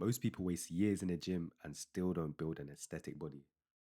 Most people waste years in the gym and still don't build an aesthetic body.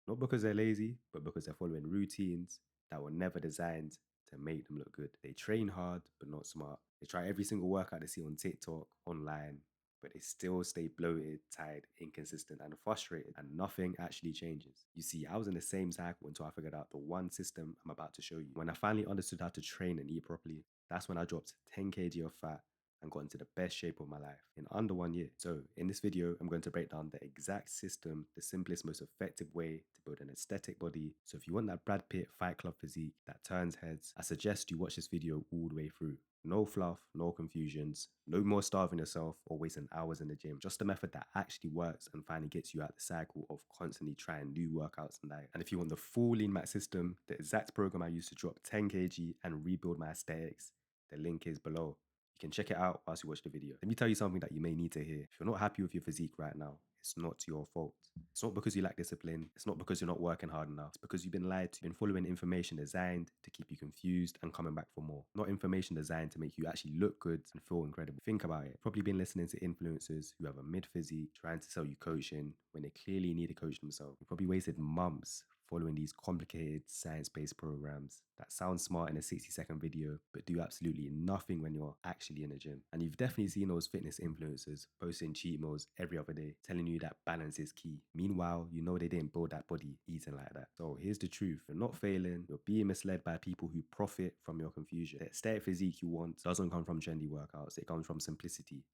Not because they're lazy, but because they're following routines that were never designed to make them look good. They train hard, but not smart. They try every single workout they see on TikTok, online, but they still stay bloated, tired, inconsistent, and frustrated, and nothing actually changes. You see, I was in the same cycle until I figured out the one system I'm about to show you. When I finally understood how to train and eat properly, that's when I dropped 10 kg of fat and got into the best shape of my life in under 1 year. So in this video, I'm going to break down the exact system, the simplest, most effective way to build an aesthetic body. So if you want that Brad Pitt Fight Club physique that turns heads, I suggest you watch this video all the way through. No fluff, no confusions, no more starving yourself or wasting hours in the gym. Just a method that actually works and finally gets you out the cycle of constantly trying new workouts and diet. And if you want the full Lean Max system, the exact program I used to drop 10 kg and rebuild my aesthetics, the link is below. You can check it out whilst you watch the video. Let me tell you something that you may need to hear. If you're not happy with your physique right now, it's not your fault. It's not because you lack discipline. It's not because you're not working hard enough. It's because you've been lied to. You've been following information designed to keep you confused and coming back for more. Not information designed to make you actually look good and feel incredible. Think about it. You've probably been listening to influencers who have a mid physique trying to sell you coaching when they clearly need a coach themselves. You've probably wasted months following these complicated science-based programs that sound smart in a 60-second video, but do absolutely nothing when you're actually in a gym. And you've definitely seen those fitness influencers posting cheat meals every other day, telling you that balance is key. Meanwhile, you know they didn't build that body eating like that. So here's the truth. You're not failing. You're being misled by people who profit from your confusion. The aesthetic physique you want doesn't come from trendy workouts. It comes from simplicity.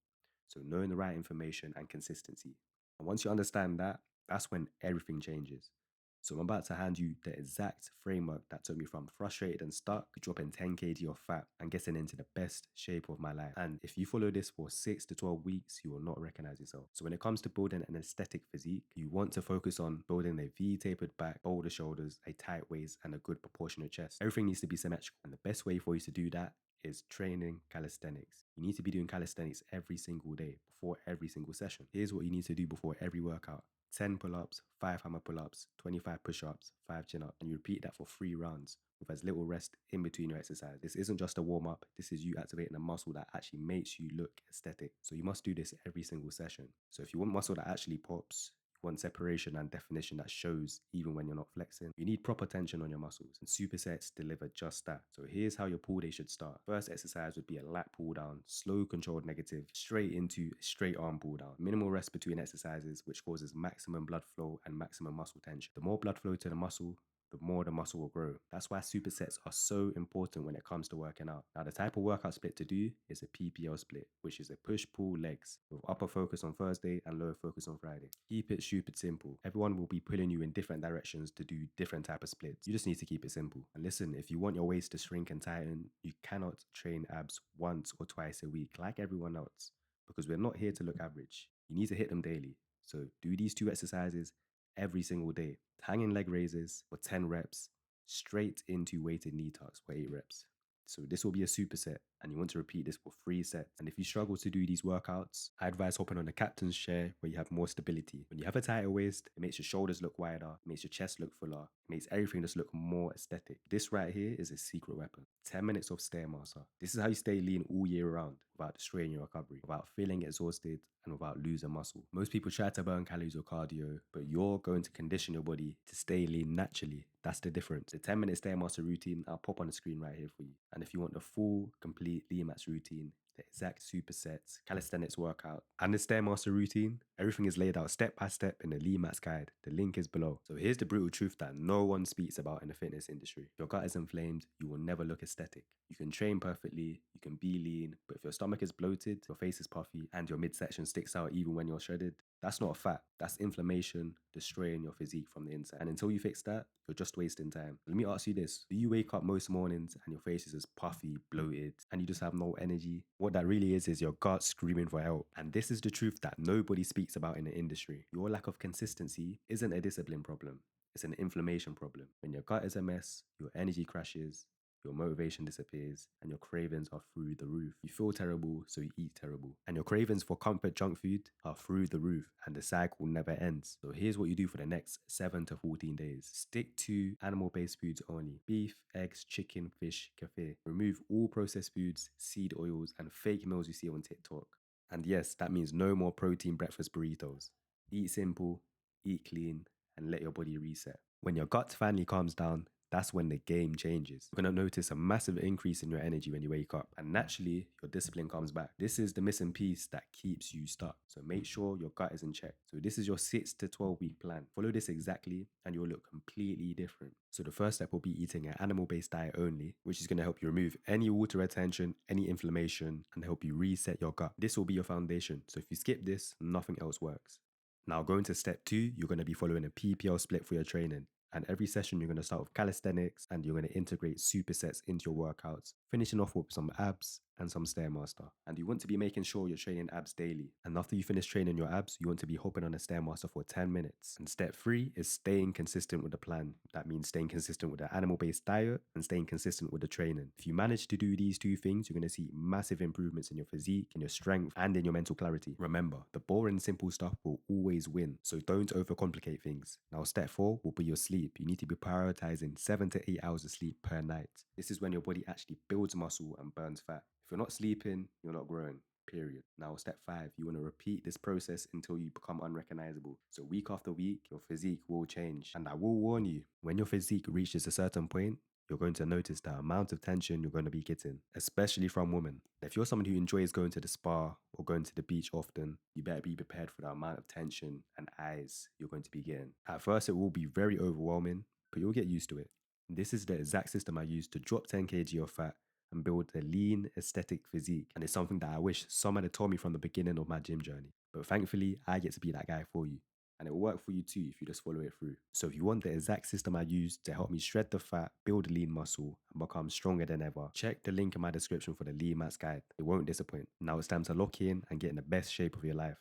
So knowing the right information and consistency. And once you understand that, that's when everything changes. So I'm about to hand you the exact framework that took me from frustrated and stuck to dropping 10 kg of fat and getting into the best shape of my life. And if you follow this for 6 to 12 weeks, you will not recognize yourself. So when it comes to building an aesthetic physique, you want to focus on building a V-tapered back, bolder shoulders, a tight waist, and a good proportionate chest. Everything needs to be symmetrical. And the best way for you to do that is training calisthenics. You need to be doing calisthenics every single day before every single session. Here's what you need to do before every workout. 10 pull-ups, 5 hammer pull-ups, 25 push-ups, 5 chin-ups, and you repeat that for 3 rounds with as little rest in between your exercise. This isn't just a warm-up, this is you activating a muscle that actually makes you look aesthetic. So you must do this every single session. So if you want muscle that actually pops, want separation and definition that shows even when you're not flexing. You need proper tension on your muscles, and supersets deliver just that. So here's how your pull day should start. First exercise would be a lat pull down, slow controlled negative, straight into a straight arm pull down. Minimal rest between exercises, which causes maximum blood flow and maximum muscle tension. The more blood flow to the muscle, the more the muscle will grow. That's why supersets are so important when it comes to working out. Now, the type of workout split to do is a PPL split, which is a push-pull legs with upper focus on Thursday and lower focus on Friday. Keep it stupid simple. Everyone will be pulling you in different directions to do different type of splits. You just need to keep it simple. And listen, if you want your waist to shrink and tighten, you cannot train abs once or twice a week like everyone else, because we're not here to look average. You need to hit them daily. So do these 2 exercises every single day. Hanging leg raises for 10 reps, straight into weighted knee tucks for 8 reps. So this will be a superset, and you want to repeat this for 3 sets. And if you struggle to do these workouts, I advise hopping on the captain's chair where you have more stability. When you have a tighter waist, it makes your shoulders look wider, it makes your chest look fuller, it makes everything just look more aesthetic. This right here is a secret weapon. 10 minutes of Stairmaster. This is how you stay lean all year round without destroying your recovery, without feeling exhausted, and without losing muscle. Most people try to burn calories or cardio, but you're going to condition your body to stay lean naturally. That's the difference. The 10-minute Stairmaster routine, I'll pop on the screen right here for you. And if you want the full, complete Lean Max routine, the exact supersets, calisthenics workout, and the Stairmaster routine, everything is laid out step by step in the Lean Max guide. The link is below. So here's the brutal truth that no one speaks about in the fitness industry. If your gut is inflamed, you will never look aesthetic. You can train perfectly, you can be lean, but if your stomach is bloated, your face is puffy, and your midsection sticks out even when you're shredded, that's not fat. That's inflammation destroying your physique from the inside. And until you fix that, you're just wasting time. Let me ask you this. Do you wake up most mornings and your face is just puffy, bloated, and you just have no energy? What that really is your gut screaming for help. And this is the truth that nobody speaks about in the industry. Your lack of consistency isn't a discipline problem. It's an inflammation problem. When your gut is a mess, your energy crashes, your motivation disappears, and your cravings are through the roof. You feel terrible, so you eat terrible. And your cravings for comfort junk food are through the roof, and the cycle never ends. So here's what you do for the next 7 to 14 days. Stick to animal-based foods only. Beef, eggs, chicken, fish, kefir. Remove all processed foods, seed oils, and fake meals you see on TikTok. And yes, that means no more protein breakfast burritos. Eat simple, eat clean, and let your body reset. When your gut finally calms down, that's when the game changes. You're going to notice a massive increase in your energy when you wake up, and naturally, your discipline comes back. This is the missing piece that keeps you stuck. So make sure your gut is in check. So this is your 6 to 12 week plan. Follow this exactly, and you'll look completely different. So the first step will be eating an animal-based diet only, which is going to help you remove any water retention, any inflammation, and help you reset your gut. This will be your foundation. So if you skip this, nothing else works. Now, going to step 2, you're going to be following a PPL split for your training. And every session, you're going to start with calisthenics and you're going to integrate supersets into your workouts, finishing off with some abs and some Stairmaster. And you want to be making sure you're training abs daily. And after you finish training your abs, you want to be hopping on a Stairmaster for 10 minutes. And step 3 is staying consistent with the plan. That means staying consistent with the animal-based diet and staying consistent with the training. If you manage to do these two things, you're going to see massive improvements in your physique, in your strength, and in your mental clarity. Remember, the boring, simple stuff will always win. So don't overcomplicate things. Now, step 4 will be your sleep. You need to be prioritizing 7 to 8 hours of sleep per night. This is when your body actually builds muscle and burns fat. If you're not sleeping, you're not growing. Period. Now, step 5, you want to repeat this process until you become unrecognizable. So, week after week, your physique will change. And I will warn you, when your physique reaches a certain point, you're going to notice the amount of tension you're going to be getting, especially from women. If you're someone who enjoys going to the spa or going to the beach often, you better be prepared for the amount of tension and eyes you're going to be getting. At first, it will be very overwhelming, but you'll get used to it. This is the exact system I use to drop 10 kg of fat and build a lean, aesthetic physique. And it's something that I wish someone had told me from the beginning of my gym journey. But thankfully, I get to be that guy for you. And it will work for you too if you just follow it through. So if you want the exact system I use to help me shred the fat, build lean muscle, and become stronger than ever, check the link in my description for the Lean Max guide. It won't disappoint. Now it's time to lock in and get in the best shape of your life.